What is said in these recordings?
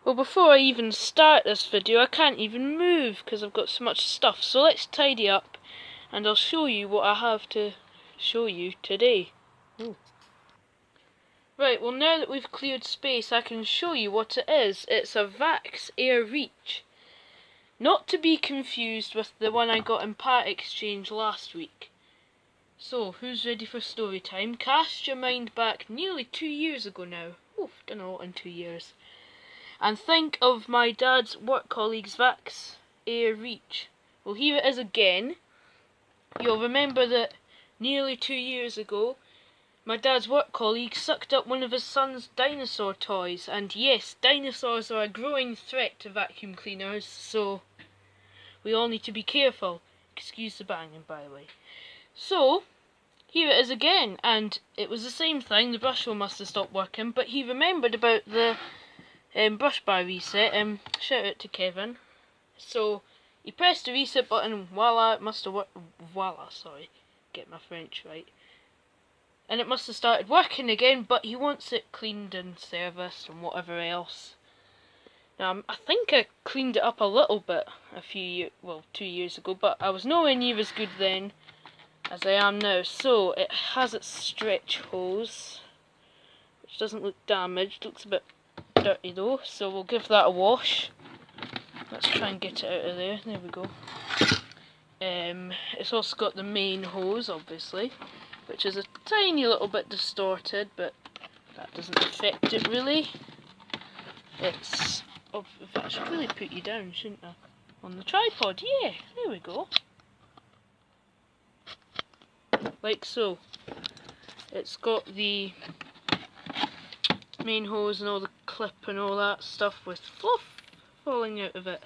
Well, before I even start this video, I can't even move because I've got so much stuff. So let's tidy up and I'll show you what I have to show you today. Ooh. Right, well now that we've cleared space, I can show you what it is. It's a Vax Air Reach. Not to be confused with the one I got in part exchange last week. So, who's ready for story time? Cast your mind back nearly 2 years ago now. Oof, done a lot in 2 years. And think of my dad's work colleague's Vax Air Reach. Well, here it is again. You'll remember that nearly 2 years ago, my dad's work colleague sucked up one of his son's dinosaur toys. And yes, dinosaurs are a growing threat to vacuum cleaners, so we all need to be careful. Excuse the banging, by the way. So, here it is again, and it was the same thing. The brush roll must have stopped working, but he remembered about the brush bar reset. Shout out to Kevin. So he pressed the reset button and voila, it must have worked. Voila, sorry, get my French right. And it must have started working again, but he wants it cleaned and serviced and whatever else. Now, I think I cleaned it up a little bit 2 years ago, but I was nowhere near as good then as I am now. So it has its stretch hose, which doesn't look damaged, looks a bit dirty though, so we'll give that a wash. Let's try and get it out of there. There we go. It's also got the main hose, obviously, which is a tiny little bit distorted, but that doesn't affect it really. It's... oh, I should really put you down, shouldn't I? On the tripod, yeah, there we go. Like so. It's got the main hose and all the clip and all that stuff with fluff falling out of it.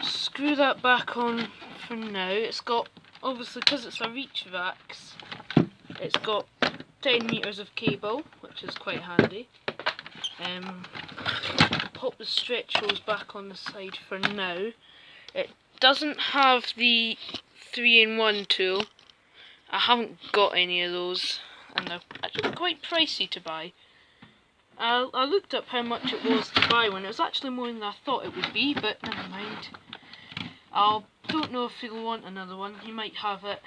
Screw that back on for now. It's got, obviously because it's a Reach Vax, it's got 10 metres of cable, which is quite handy. Pop the stretch hose back on the side for now. It doesn't have the 3-in-1 tool. I haven't got any of those, and they're actually quite pricey to buy. I looked up how much it was to buy one. It was actually more than I thought it would be, but never mind. I don't know if he'll want another one. He might have it.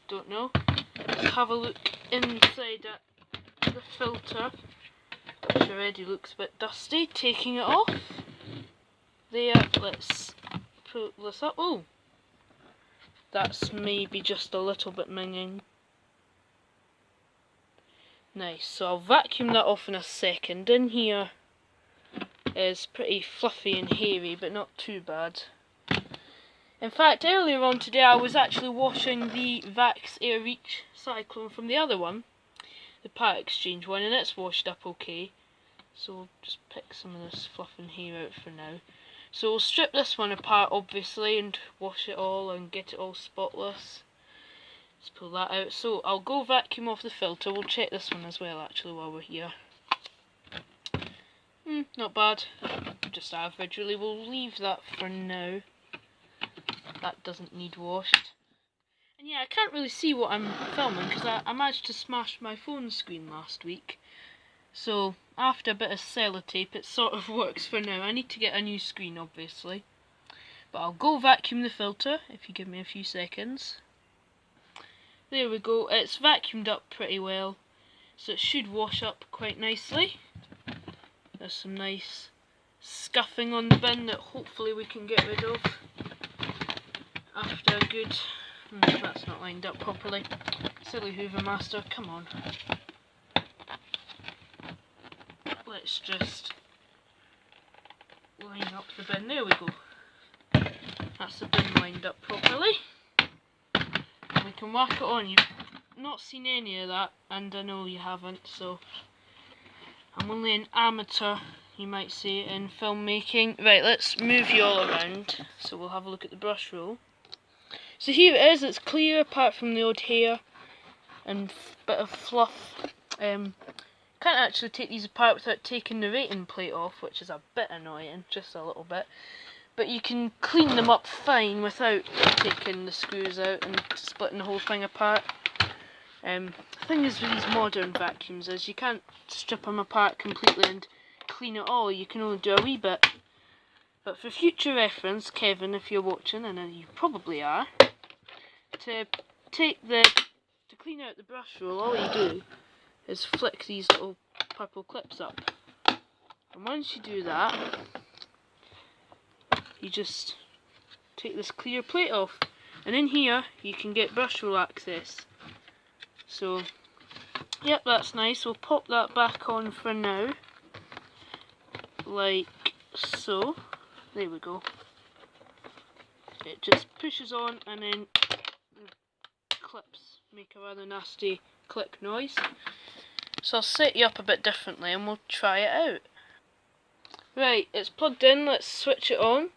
Don't know. Let's have a look inside the filter, which already looks a bit dusty. Taking it off. There, let's pull this up. Oh! That's maybe just a little bit minging. Nice, so I'll vacuum that off in a second. In here is pretty fluffy and hairy, but not too bad. In fact, earlier on today I was actually washing the Vax Air Reach Cyclone from the other one, the part exchange one, and it's washed up okay. So we'll just pick some of this fluff and hair out for now. So we'll strip this one apart obviously and wash it all and get it all spotless. Let's pull that out. So I'll go vacuum off the filter. We'll check this one as well actually while we're here. Not bad. Just average really. We'll leave that for now. That doesn't need washed. And yeah, I can't really see what I'm filming because I managed to smash my phone screen last week. So after a bit of sellotape it sort of works for now. I need to get a new screen obviously. But I'll go vacuum the filter if you give me a few seconds. There we go, it's vacuumed up pretty well, so it should wash up quite nicely. There's some nice scuffing on the bin that hopefully we can get rid of after a good... that's not lined up properly. Silly Hoover Master, come on. Let's just line up the bin, there we go. That's the bin lined up properly. We can whack it on. You've not seen any of that, and I know you haven't, so I'm only an amateur, you might say, in filmmaking. Right, let's move you all around, so we'll have a look at the brush roll. So here it is, it's clear apart from the odd hair and bit of fluff. Can't actually take these apart without taking the rating plate off, which is a bit annoying, just a little bit. But you can clean them up fine without taking the screws out and splitting the whole thing apart. The thing is with these modern vacuums is you can't strip them apart completely and clean it all, you can only do a wee bit. But for future reference, Kevin, if you're watching, and you probably are, to clean out the brush roll, all you do is flick these little purple clips up. And once you do that, you just take this clear plate off. And in here, you can get brush roll access. So, yep, that's nice. We'll pop that back on for now. Like so. There we go. It just pushes on and then the clips make a rather nasty click noise. So I'll set you up a bit differently and we'll try it out. Right, it's plugged in, let's switch it on.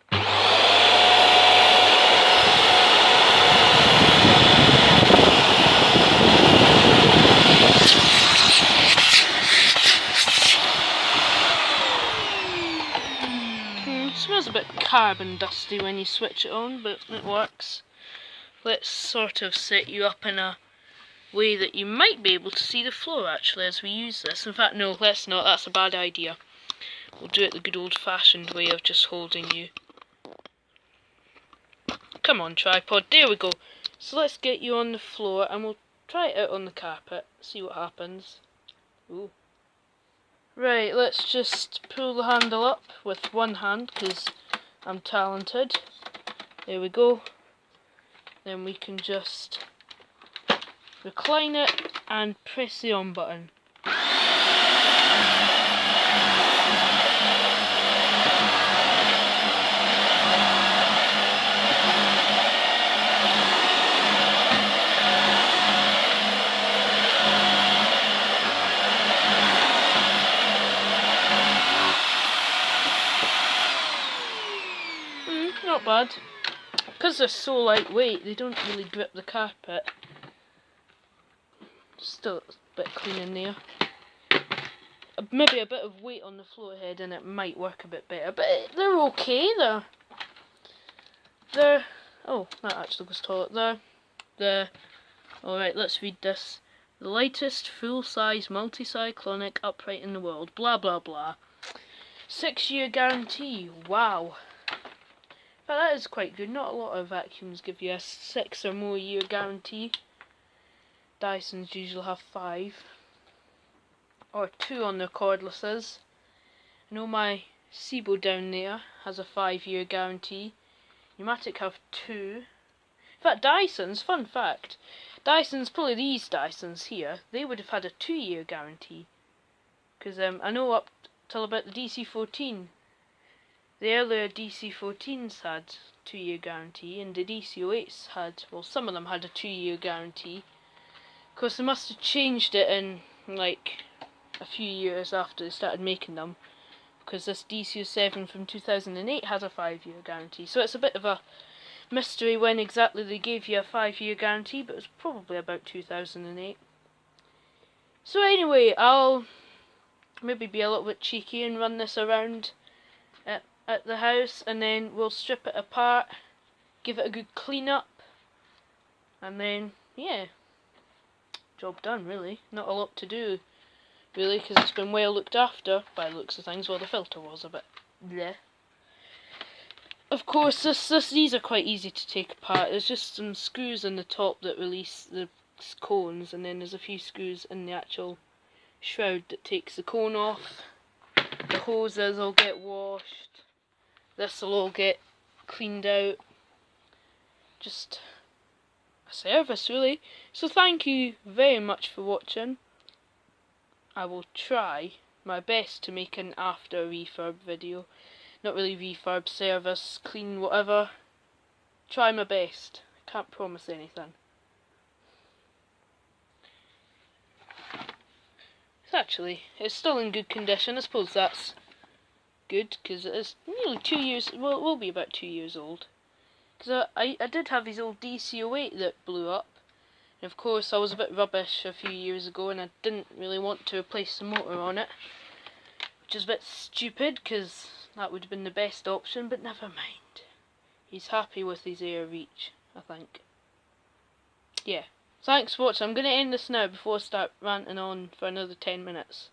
Smells a bit carbon dusty when you switch it on, but it works. Let's sort of set you up in a way that you might be able to see the floor actually as we use this. In fact, no, let's not, that's a bad idea. We'll do it the good old fashioned way of just holding you. Come on, tripod, there we go. So let's get you on the floor and we'll try it out on the carpet, see what happens. Ooh. Right, let's just pull the handle up with one hand because I'm talented. There we go. Then we can just recline it and press the on button. Not bad. Because they're so lightweight, they don't really grip the carpet. Still a bit clean in there. Maybe a bit of weight on the floor head and it might work a bit better, but they're okay. They're oh, that actually goes toilet there. Alright, let's read this. The lightest full-size multi-cyclonic upright in the world. Blah blah blah. 6-year guarantee. Wow. But that is quite good. Not a lot of vacuums give you a 6 or more year guarantee. Dysons usually have 5. Or 2 on their cordlesses. I know my Sebo down there has a 5-year guarantee. Pneumatic have 2. In fact, Dysons, fun fact, Dysons, probably these Dysons here, they would have had a 2-year guarantee. Because I know up till about the DC-14, the earlier DC-14s had 2-year guarantee, and the DC-08s had, well, some of them had a 2-year guarantee. Of course, they must have changed it in, like, a few years after they started making them, because this DC-07 from 2008 has a 5-year guarantee. So it's a bit of a mystery when exactly they gave you a 5-year guarantee, but it was probably about 2008. So anyway, I'll maybe be a little bit cheeky and run this around at the house, and then we'll strip it apart, give it a good clean up, and then yeah, job done really. Not a lot to do really, because it's been well looked after by the looks of things. Well, the filter was a bit bleh. Of course, these are quite easy to take apart. There's just some screws in the top that release the cones, and then there's a few screws in the actual shroud that takes the cone off. The hoses will get washed. This will all get cleaned out. Just a service really. So thank you very much for watching. I will try my best to make an after refurb video. Not really refurb, service, clean, whatever. Try my best. I can't promise anything. It's still in good condition. I suppose that's good, because it is nearly 2 years, well, it will be about 2 years old. Because I did have these old DC-08 that blew up. And of course I was a bit rubbish a few years ago and I didn't really want to replace the motor on it. Which is a bit stupid, because that would have been the best option, but never mind. He's happy with his Air Reach, I think. Yeah. Thanks for watching. I'm going to end this now before I start ranting on for another 10 minutes.